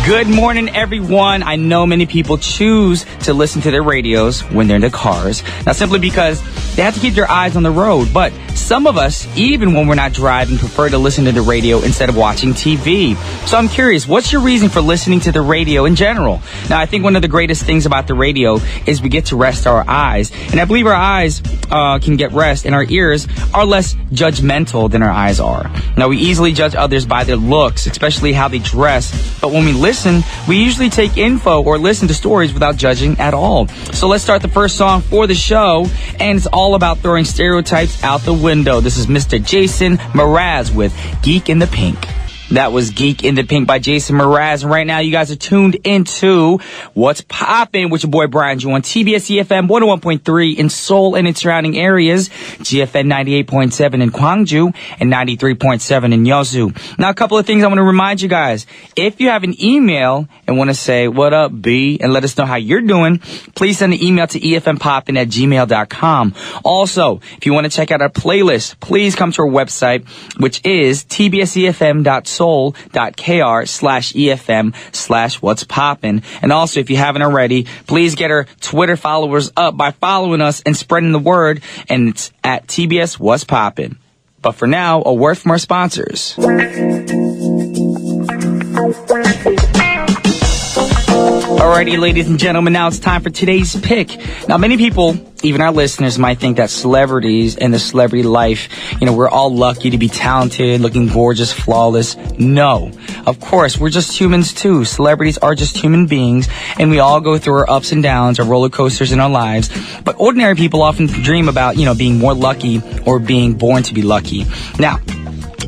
Good morning, everyone. I know many people choose to listen to their radios when they're in their cars. Now, simply because they have to keep their eyes on the road. But some of us, even when we're not driving, prefer to listen to the radio instead of watching TV. So I'm curious, what's your reason for listening to the radio in general? Now, I think one of the greatest things about the radio is we get to rest our eyes. And I believe our eyes can get rest, and our ears are less judgmental than our eyes are. Now, we easily judge others by their looks, especially how they dress. But when we listen, we usually take info or listen to stories without judging at all. So let's start the first song for the show, and it's all about throwing stereotypes out the window. This is Mr. Jason Mraz with Geek in the Pink. That was Geek in the Pink by Jason Mraz. And right now, you guys are tuned into What's Poppin' with your boy Brian Ju on TBS EFM 101.3 in Seoul and its surrounding areas, GFN 98.7 in Gwangju, and 93.7 in Yeosu. Now, a couple of things I want to remind you guys. If you have an email and want to say, what up, B, and let us know how you're doing, please send an email to efmpoppin@gmail.com. Also, if you want to check out our playlist, please come to our website, which is tbsefm.soul.kr/EFM/what's poppin'. And also, if you haven't already, please get our Twitter followers up by following us and spreading the word, and it's at TBS What's Poppin'. But for now, a word from our sponsors. Alrighty, ladies and gentlemen, now it's time for today's pick. Now, many people, even our listeners, might think that celebrities and the celebrity life, we're all lucky to be talented, looking gorgeous, flawless. No. Of course, we're just humans too. Celebrities are just human beings, and we all go through our ups and downs, our roller coasters in our lives. But ordinary people often dream about, being more lucky or being born to be lucky. Now,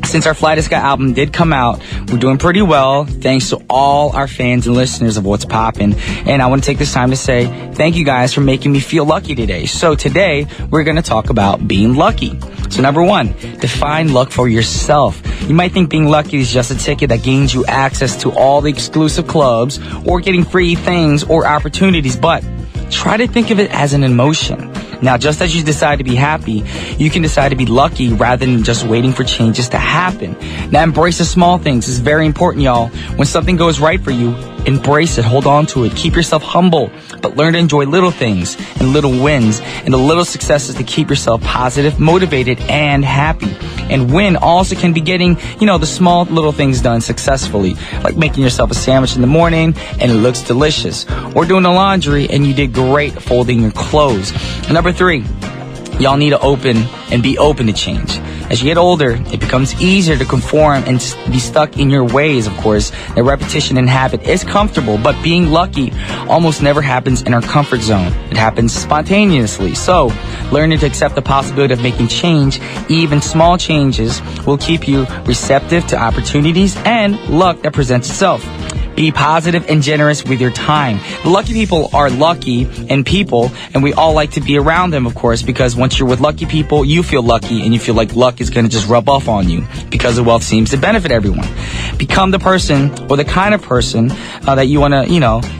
since our Fly to Sky album did come out, we're doing pretty well, thanks to all our fans and listeners of What's Poppin'. And I want to take this time to say thank you guys for making me feel lucky today. So today, we're going to talk about being lucky. So number one, define luck for yourself. You might think being lucky is just a ticket that gains you access to all the exclusive clubs or getting free things or opportunities, but try to think of it as an emotion. Now, just as you decide to be happy, you can decide to be lucky rather than just waiting for changes to happen. Now, embrace the small things. It's very important, y'all. When something goes right for you, embrace it. Hold on to it. Keep yourself humble, but learn to enjoy little things and little wins and the little successes to keep yourself positive, motivated, and happy. And win also can be getting, the small little things done successfully, like making yourself a sandwich in the morning and it looks delicious, or doing the laundry and you did great folding your clothes. And number three, y'all need to be open to change. As you get older, it becomes easier to conform and be stuck in your ways, of course. The repetition and habit is comfortable, but being lucky almost never happens in our comfort zone. It happens spontaneously. So, learning to accept the possibility of making change, even small changes, will keep you receptive to opportunities and luck that presents itself. Be positive and generous with your time. The lucky people are lucky and people, and we all like to be around them, of course, because once you're with lucky people, you feel lucky and you feel like luck is going to just rub off on you because the wealth seems to benefit everyone. Become the person or the kind of person that you want to,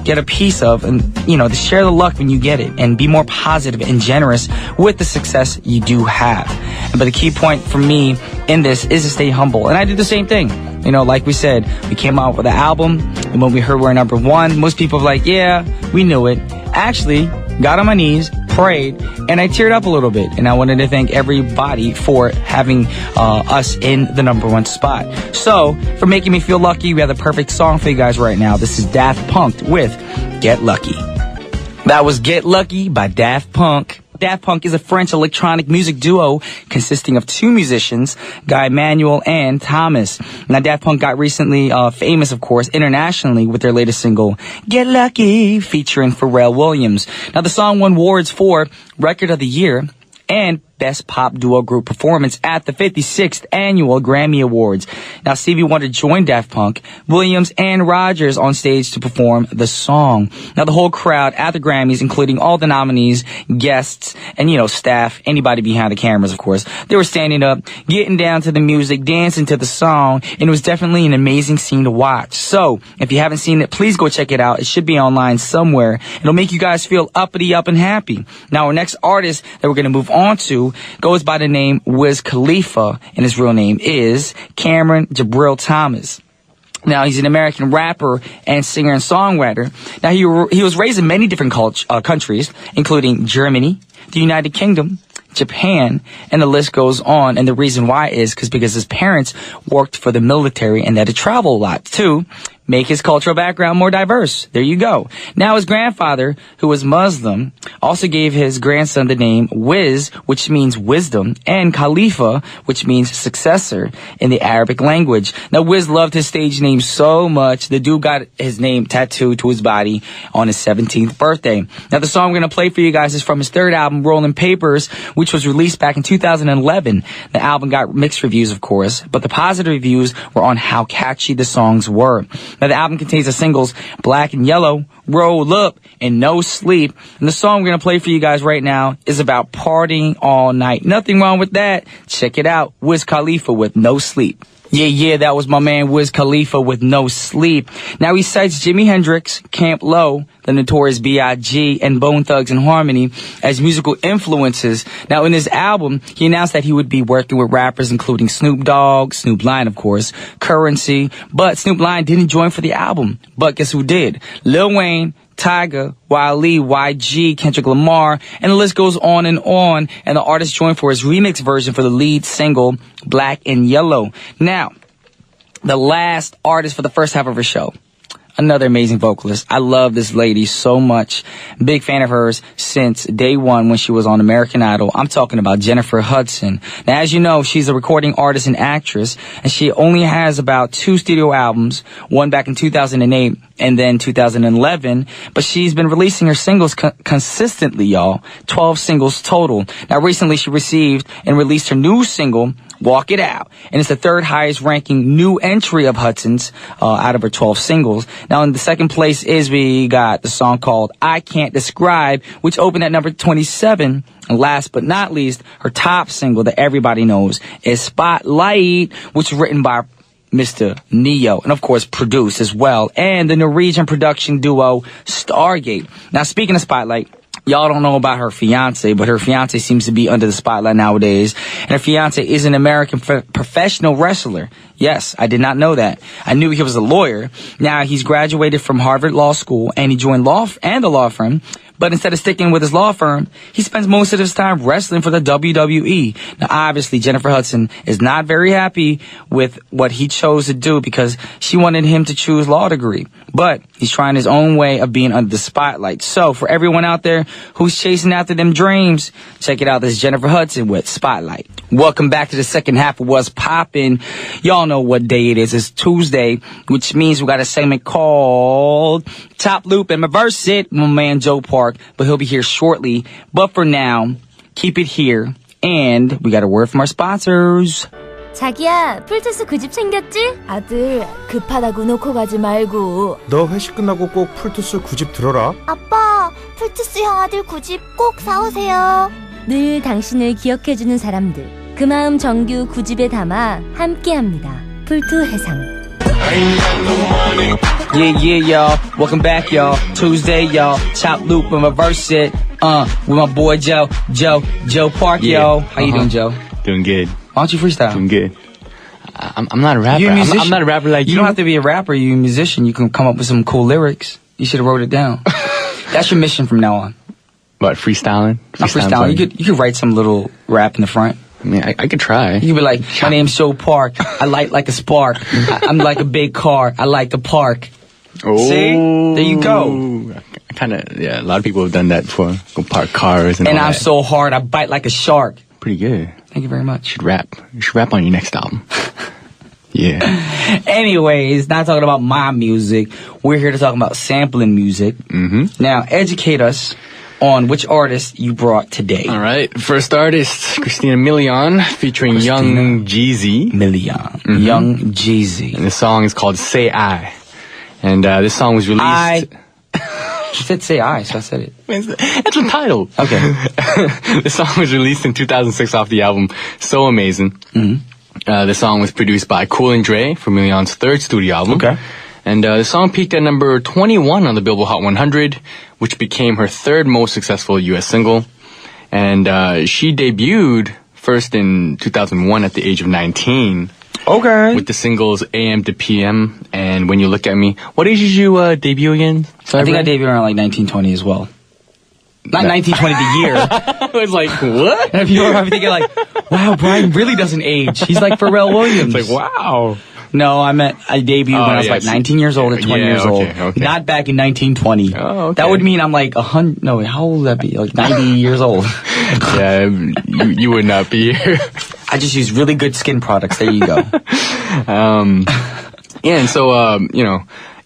get a piece of and, to share the luck when you get it and be more positive and generous with the success you do have. But the key point for me in this is to stay humble. And I did the same thing. Like we said, we came out with an album, and when we heard we're number one, most people were like, yeah, we knew it. Actually, got on my knees, prayed, and I teared up a little bit. And I wanted to thank everybody for having us in the number one spot. So, for making me feel lucky, we have the perfect song for you guys right now. This is Daft Punk with Get Lucky. That was Get Lucky by Daft Punk. Daft Punk is a French electronic music duo consisting of two musicians, Guy Manuel and Thomas. Now, Daft Punk got recently famous, of course, internationally with their latest single, Get Lucky, featuring Pharrell Williams. Now, the song won awards for Record of the Year and Best Pop Duo Group Performance at the 56th Annual Grammy Awards. Now, Stevie Wonder joined Daft Punk, Williams, and Rogers on stage to perform the song. Now, the whole crowd at the Grammys, including all the nominees, guests, and, staff, anybody behind the cameras, of course, they were standing up, getting down to the music, dancing to the song, and it was definitely an amazing scene to watch. So, if you haven't seen it, please go check it out. It should be online somewhere. It'll make you guys feel uppity up and happy. Now, our next artist that we're going to move on to goes by the name Wiz Khalifa, and his real name is Cameron Jabril Thomas. Now, he's an American rapper and singer and songwriter. Now, he was raised in many different countries, including Germany, the United Kingdom, Japan, and the list goes on. And the reason why is because his parents worked for the military and they had to travel a lot to make his cultural background more diverse. There you go. Now, his grandfather, who was Muslim, also gave his grandson the name Wiz, which means wisdom, and Khalifa, which means successor in the Arabic language. Now, Wiz loved his stage name so much, the dude got his name tattooed to his body on his 17th birthday. Now, the song we're going to play for you guys is from his third album, Rolling Papers, which was released back in 2011. The album got mixed reviews, of course, but the positive reviews were on how catchy the songs were. Now, the album contains the singles Black and Yellow, Roll Up, and No Sleep. And the song we're going to play for you guys right now is about partying all night. Nothing wrong with that. Check it out. Wiz Khalifa with No Sleep. Yeah, that was my man Wiz Khalifa with No Sleep. Now he cites Jimi Hendrix, Camp Lo, the Notorious B.I.G., and Bone Thugs and Harmony as musical influences. Now in his album, he announced that he would be working with rappers including Snoop Dogg, Snoop Lion of course, Currency, but Snoop Lion didn't join for the album. But guess who did? Lil Wayne, Tyga, Wiley, YG, Kendrick Lamar, and the list goes on. And the artist joined for his remix version for the lead single, Black and Yellow. Now, the last artist for the first half of her show. Another amazing vocalist. I love this lady so much. Big fan of hers since day one when she was on American Idol. I'm talking about Jennifer Hudson. Now, as you know, she's a recording artist and actress, and she only has about 2 studio albums, one back in 2008 and then 2011, but she's been releasing her singles consistently, y'all. 12 singles total. Now, recently she received and released her new single, Walk It Out, and it's the third highest ranking new entry of Hudson's out of her 12 singles. Now in the second place is we got the song called I Can't Describe, which opened at number 27. And last but not least, her top single that everybody knows is Spotlight, which was written by Mr. Neo, and of course produced as well, and the Norwegian production duo Stargate. Now speaking of Spotlight, y'all don't know about her fiance, but her fiance seems to be under the spotlight nowadays. And her fiance is an American professional wrestler. Yes, I did not know that. I knew he was a lawyer. Now, he's graduated from Harvard Law School, and he joined the law firm. But instead of sticking with his law firm, he spends most of his time wrestling for the WWE. Now, obviously, Jennifer Hudson is not very happy with what he chose to do because she wanted him to choose law degree. But he's trying his own way of being under the spotlight. So, for everyone out there who's chasing after them dreams, check it out. This is Jennifer Hudson with Spotlight. Welcome back to the second half of What's Poppin'. Y'all know what day it is. It's Tuesday, which means we got a segment called Top Loop and Reverse It. My man Joe Park, but he'll be here shortly. But for now, keep it here. And we got a word from our sponsors. 자기야, 풀투스 9집 챙겼지? 아들, 급하다고 놓고 가지 말고. 너 회식 끝나고 꼭 풀투스 9집 들어라. 아빠, 풀투스 형 아들 9집 꼭 사오세요. 늘 당신을 기억해주는 사람들. 그 마음 정규 9집에 담아 함께합니다. 풀투 해상. Yeah, y'all. Welcome back, y'all. Tuesday, y'all. Top Loop and Reverse It. With my boy Joe Park, yo. How you doing, Joe? Doing good. Why don't you freestyle? Doing good. I'm not a rapper. You're a musician. I'm not a rapper like you. You don't have to be a rapper. You're a musician. You can come up with some cool lyrics. You should have wrote it down. That's your mission from now on. What, freestyling? Not freestyling. You could write some little rap in the front. I mean, I could try. You could be like, my name's Joe Park. I like a spark. I'm like a big car. I like to park. Oh. See? There you go. Yeah, a lot of people have done that before. Go park cars and all I'm that. so hard, I bite like a shark. Pretty good. Thank you very much. You should rap on your next album. Yeah. Anyways, not talking about my music. We're here to talk about sampling music. Mm-hmm. Now, educate us on which artist you brought today. All right. First artist, Christina Milian, featuring Young Jeezy. Milian. Mm-hmm. Young Jeezy. And the song is called Say I. And this song was released... She said say I, so I said it. That's the title. Okay. The song was released in 2006 off the album So Amazing. Mm-hmm. The song was produced by Cool and Dre for Milian's third studio album. Okay. And the song peaked at number 21 on the Billboard Hot 100, which became her third most successful U.S. single. And she debuted first in 2001 at the age of 19. Okay. with the singles AM to PM and When You Look at Me. What age did you debut again? I think I debuted around like 1920 as well. Not 1920 the year. I was like, what? And people are probably thinking like, wow, Brian really doesn't age. He's like Pharrell Williams. It's like, wow. No, I debuted when I was like 19 years old or 20 years old. Okay. Not back in 1920. Oh, okay. That would mean I'm like 100. No, how old would that be? Like 90 years old. Yeah, you would not be here. I just use really good skin products. There you go. Yeah, and so,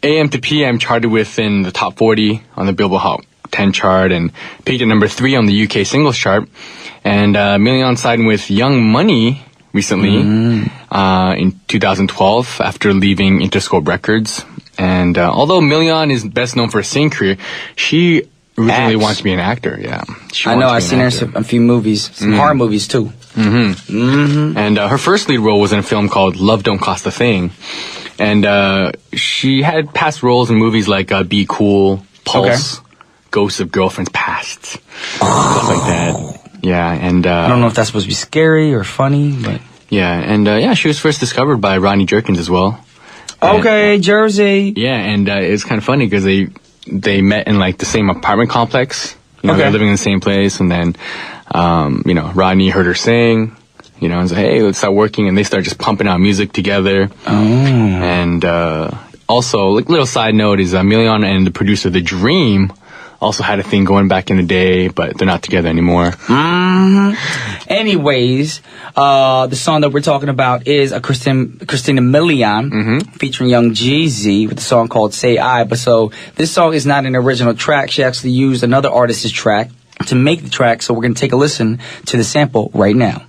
AM to PM charted within the top 40 on the Billboard Hot 10 chart and peaked at number 3 on the UK singles chart. And Million signed with Young Money recently in 2012 after leaving Interscope Records. And although Million is best known for her singing career, she originally wants to be an actor. Yeah, I know. I've seen her in a few movies, some horror movies too. And her first lead role was in a film called Love Don't Cost a Thing. And she had past roles in movies like Be Cool, Pulse, Ghosts of Girlfriends Past, stuff like that. Yeah, and I don't know if that's supposed to be scary or funny, but yeah, and she was first discovered by Rodney Jerkins as well. Okay, Jersey. Yeah, and it's kind of funny because they met in like the same apartment complex. They're living in the same place, and then Rodney heard her sing. And said, hey, let's start working, and they start just pumping out music together. And also, like little side note is Million and the producer The Dream also had a thing going back in the day, but they're not together anymore. Anyways, the song that we're talking about is a Christina Milian featuring Young Jeezy with the song called Say I. But so this song is not an original track. She actually used another artist's track to make the track. So we're going to take a listen to the sample right now.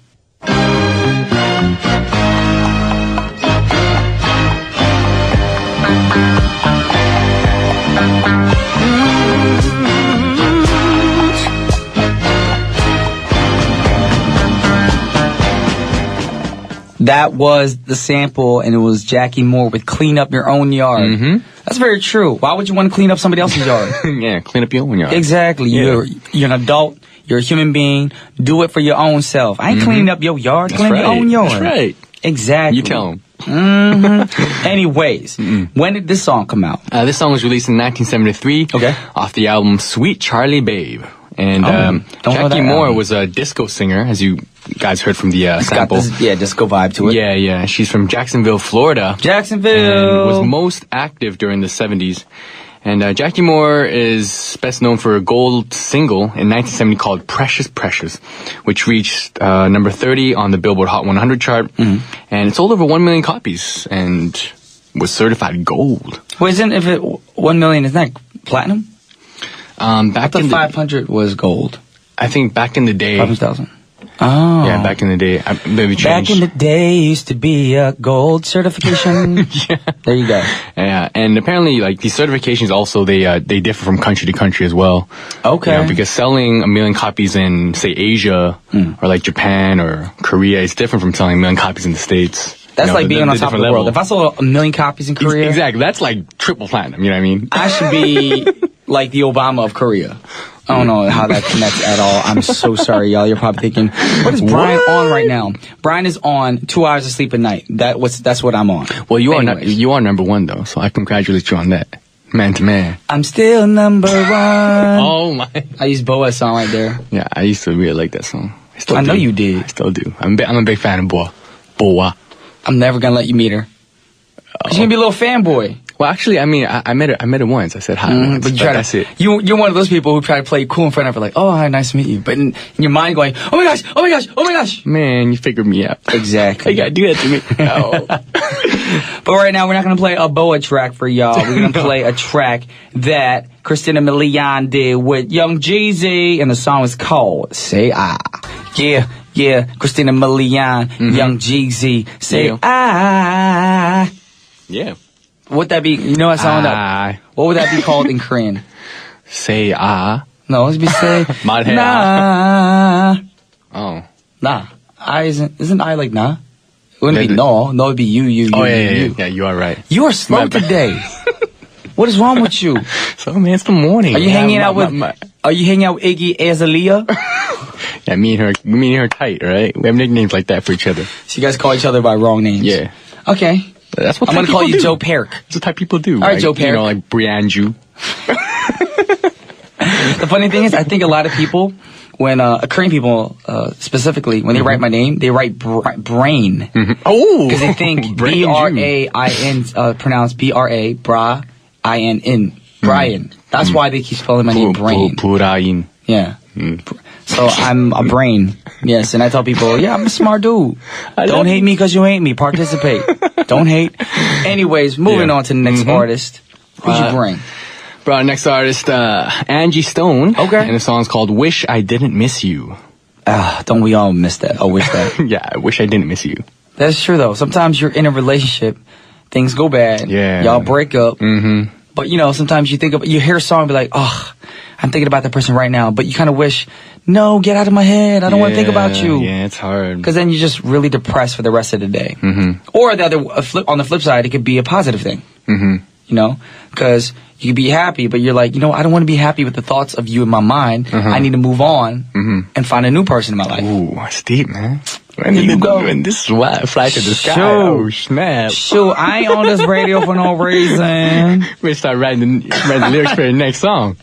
That was the sample, and it was Jackie Moore with Clean Up Your Own Yard. That's very true. Why would you want to clean up somebody else's yard? Yeah, clean up your own yard. Exactly. Yeah. You're an adult. You're a human being. Do it for your own self. I ain't cleaning up your yard. Clean your own yard. That's right. Exactly. You tell them. Anyways, when did this song come out? This song was released in 1973 off the album Sweet Charlie Babe. And Jackie Moore was a disco singer, as you guys heard from the sample. Got this, disco vibe to it. Yeah. She's from Jacksonville, Florida. Jacksonville! And was most active during the 70s. And Jackie Moore is best known for a gold single in 1970 called Precious Precious, which reached number 30 on the Billboard Hot 100 chart. And it sold over 1 million copies and was certified gold. Well, if it 1 million, isn't that platinum? Back in 500 was gold. I think back in the day. 500,000. Oh. Yeah, back in the day. Maybe changed. Back in the day, used to be a gold certification. Yeah. There you go. Yeah, and apparently, like, these certifications also, they differ from country to country as well. Okay. Because selling 1 million copies in, say, Asia, or like Japan or Korea is different from selling 1 million copies in the States. That's like being on top of the world. If I sold 1 million copies in Korea. Exactly. That's like triple platinum, you know what I mean? I should be like the Obama of Korea. I don't know how that connects at all. I'm so sorry, y'all. You're probably thinking, what is Brian on right now? Brian is on 2 hours of sleep a night. That's what I'm on. Well, you are number one, though, so I congratulate you on that. Man to man. I'm still number one. Oh, my. I used Boa's song right there. Yeah, I used to really like that song. I know you did. I still do. I'm a big fan of Boa. I'm never going to let you meet her. She's going to be a little fanboy. Well, actually, I mean, I met her once. I said hi once, but that's it. You're one of those people who try to play cool in front of her, like, oh, hi, nice to meet you. But in your mind going, oh my gosh, oh my gosh, oh my gosh. Man, you figured me out. Exactly. You gotta do that to me. No. But right now, we're not going to play a Boa track for y'all. We're going to play a track that Christina Milian did with Young Jeezy, and the song is called Say I. Yeah, Christina Milian, Young Jeezy, Say I. Yeah. What would that be? You know what song that? What would that be called in Korean? Say ah. No, let's be say 말해 nah. Oh. Nah. I isn't I like nah? It wouldn't be no. No, it'd be you. Yeah, you are right. You are slow today. What is wrong with you? So man, it's the morning. Are you hanging out with Iggy Azalea? Yeah, me and her tight, right? We have nicknames like that for each other. So you guys call each other by wrong names. Yeah. Okay. That's what I'm going to call you Joe Perk. That's what type people do. All right, Joe Perk. You know, like Brianju. The funny thing is, I think a lot of people, when Korean people specifically, when they write my name, they write brain. Oh! Because they think B-R-A-I-N, pronounced B-R-A, bra-I-N-N. Brian. That's why they keep spelling my name brain. Burain. Yeah. So I'm a brain. Yes, and I tell people, yeah, I'm a smart dude. Don't hate me because you hate me. Participate. Don't hate. Anyways, moving on to the next artist. Who'd you bring? Brought our next artist, Angie Stone. Okay. And the song's called Wish I Didn't Miss You. Don't we all miss that? I wish that. Yeah, I wish I didn't miss you. That's true, though. Sometimes you're in a relationship, things go bad. Yeah. Y'all break up. Mm-hmm. But, you know, sometimes you hear a song and be like, oh, I'm thinking about that person right now. But you kind of wish, no, get out of my head. I don't want to think about you. Yeah, it's hard. Because then you're just really depressed for the rest of the day. Mm-hmm. Or on the flip side, it could be a positive thing. Mm-hmm. You know? Because you could be happy, but you're like, you know, I don't want to be happy with the thoughts of you in my mind. I need to move on and find a new person in my life. Ooh, that's deep, man. There you go. And this is why I fly to the sky. Shoot. Oh, snap. Shoot, I ain't on this radio for no reason. We're start writing the lyrics for the next song.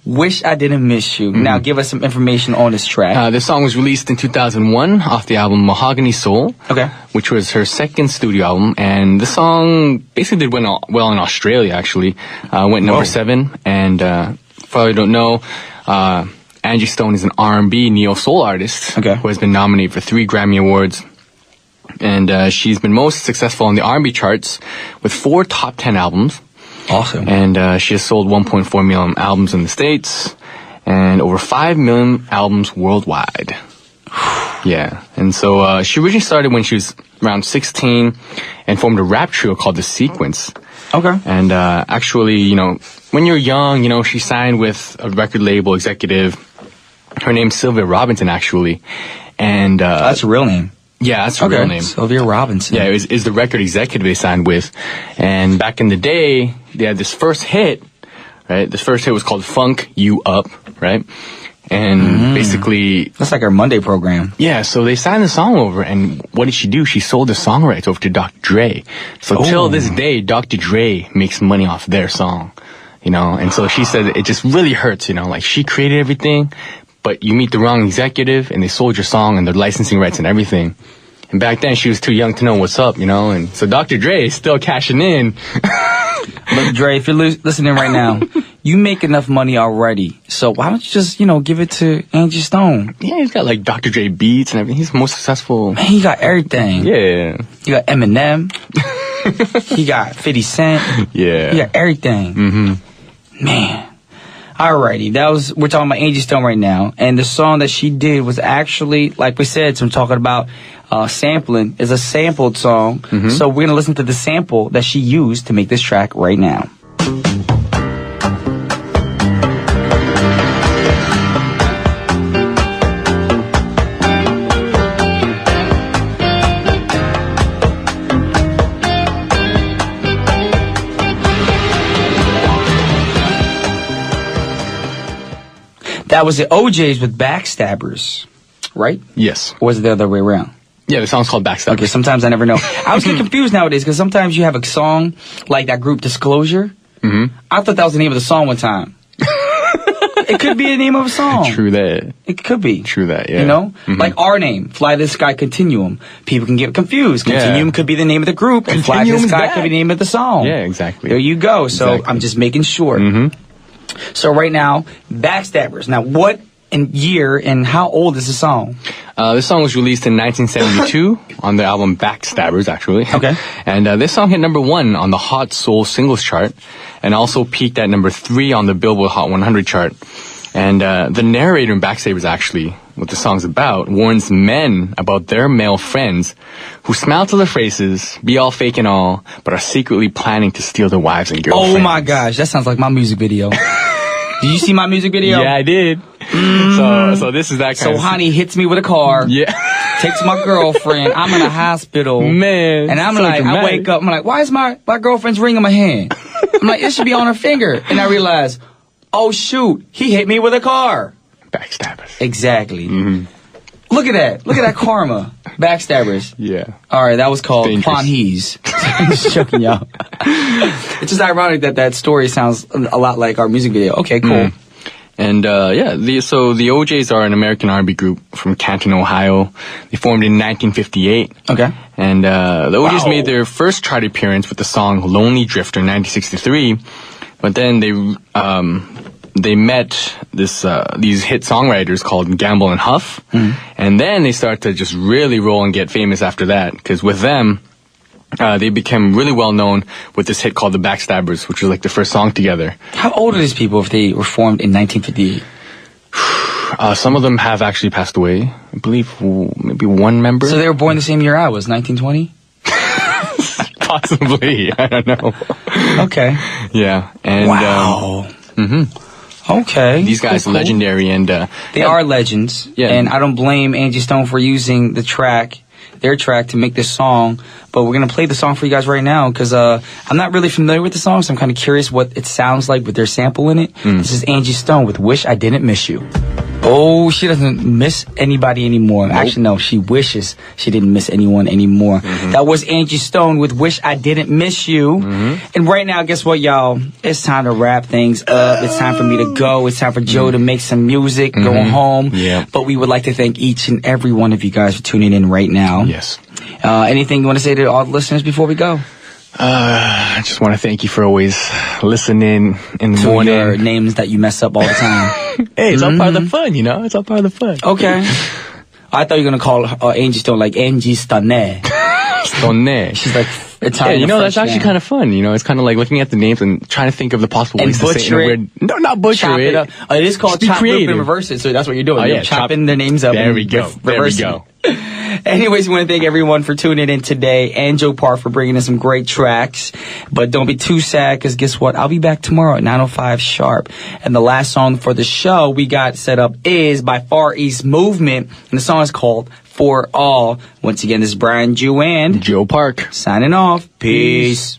Wish I Didn't Miss You. Now, give us some information on this track. This song was released in 2001 off the album Mahogany Soul, Okay. which was her second studio album. And the song basically did well in Australia, actually. Went number 7. And for all you don't know, Angie Stone is an R&B neo-soul artist who has been nominated for 3 Grammy Awards. And she's been most successful on the R&B charts with 4 top 10 albums. Awesome. And she has sold 1.4 million albums in the States and over 5 million albums worldwide. Yeah. And so she originally started when she was around 16 and formed a rap trio called The Sequence. Okay. And actually, you know, when you're young, you know, she signed with a record label executive. Her name's Sylvia Robinson, actually. And That's a real name. Yeah, that's her real name. Sylvia Robinson. Yeah, it was the record executive they signed with. And back in the day, they had this first hit, right? This first hit was called Funk You Up, right? And basically... That's like our Monday program. Yeah, so they signed the song over, and what did she do? She sold the song rights over to Dr. Dre. So till this day, Dr. Dre makes money off their song, you know? And so she said it just really hurts, you know? Like, she created everything, but you meet the wrong executive, and they sold your song and their licensing rights and everything. And back then, she was too young to know what's up, you know? And so Dr. Dre is still cashing in. Look, Dre, if you're listening right now, you make enough money already. So why don't you just, you know, give it to Angie Stone? Yeah, he's got like Dr. Dre beats and everything. He's the most successful. Man, he got everything. Yeah. He got Eminem. He got 50 Cent. Yeah. He got everything. Mm-hmm. Man. Alrighty, we're talking about Angie Stone right now, and the song that she did was actually, like we said, so I'm talking about sampling, is a sampled song. So we're gonna listen to the sample that she used to make this track right now. That was the OJs with Backstabbers, right? Yes. Or was it the other way around? Yeah, the song's called Backstabbers. Okay, sometimes I never know. I was getting confused nowadays because sometimes you have a song like that group Disclosure. I thought that was the name of the song one time. It could be the name of a song. True that. It could be. True that, yeah. You know? Like our name, Fly This Sky Continuum. People can get confused. Continuum could be the name of the group, and Fly This Sky could be the name of the song. Yeah, exactly. There you go. So I'm just making sure. So right now, Backstabbers. Now, what year and how old is the song? This song was released in 1972 on the album Backstabbers, actually. Okay. And this song hit number 1 on the Hot Soul Singles Chart and also peaked at number 3 on the Billboard Hot 100 chart. And the narrator in Backstabbers, actually, what the song's about, warns men about their male friends who smile to their faces, be all fake and all, but are secretly planning to steal their wives and girlfriends. Oh my gosh, that sounds like my music video. Did you see my music video? Yeah, I did. So this is that kind of... So honey hits me with a car. Yeah. Takes my girlfriend. I'm in a hospital. Man. And I'm so like, dramatic. I wake up, I'm like, why is my girlfriend's ring on my hand? I'm like, it should be on her finger. And I realize, oh shoot, he hit me with a car. Backstabbers. Exactly. Look at that. Look at that karma. Backstabbers. Yeah. All right, that was called Dangerous. Panhees. I'm just joking, y'all. It's just ironic that story sounds a lot like our music video. Okay, cool. And so the OJs are an American R&B group from Canton, Ohio. They formed in 1958. Okay. And the OJs Wow. made their first chart appearance with the song "Lonely Drifter" in 1963. But then they met these hit songwriters called Gamble and Huff, and then they start to just really roll and get famous after that. Because with them, they became really well known with this hit called "The Backstabbers," which was like their first song together. How old are these people if they were formed in 1958? Some of them have actually passed away. I believe maybe one member. So they were born the same year I was, 1920? Possibly. I don't know. Okay. Yeah. And Wow. Okay. these guys Cool, are legendary, and They are legends. Yeah. And I don't blame Angie Stone for using their track to make this song. But we're going to play the song for you guys right now because I'm not really familiar with the song, so I'm kind of curious what it sounds like with their sample in it. This is Angie Stone with Wish I Didn't Miss You. Oh, she doesn't miss anybody anymore. Nope. Actually, no, she wishes she didn't miss anyone anymore. That was Angie Stone with Wish I Didn't Miss You. And right now, guess what, y'all? It's time to wrap things up. It's time for me to go. It's time for Joe to make some music, go home. Yeah. But we would like to thank each and every one of you guys for tuning in right now. yes. Anything you want to say to all the listeners before we go? I just want to thank you for always listening in the To morning. your names that you mess up all the time. Hey, it's all part of the fun, you know? It's all part of the fun. Okay. I thought you were going to call Angie Stone like Angie Stone. Stone. She's like Yeah, Italian. you know, that's French actually name. kind of fun. You know, it's kind of like looking at the names and trying to think of the possible And ways to say it in butcher a it. weird... No, not butcher Chop it. it up. It is called Just be chop, rip, creative. and reverse it. So that's what you're doing. Oh, You're yeah, chopping their names up. There and we go. There we reversing go. it. Anyways, we want to thank everyone for tuning in today and Joe Park for bringing in some great tracks. But don't be too sad because guess what? I'll be back tomorrow at 9:05 sharp. And the last song for the show we got set up is by Far East Movement. And the song is called For All. Once again, this is Brian Jew and Joe Park. signing off. Peace.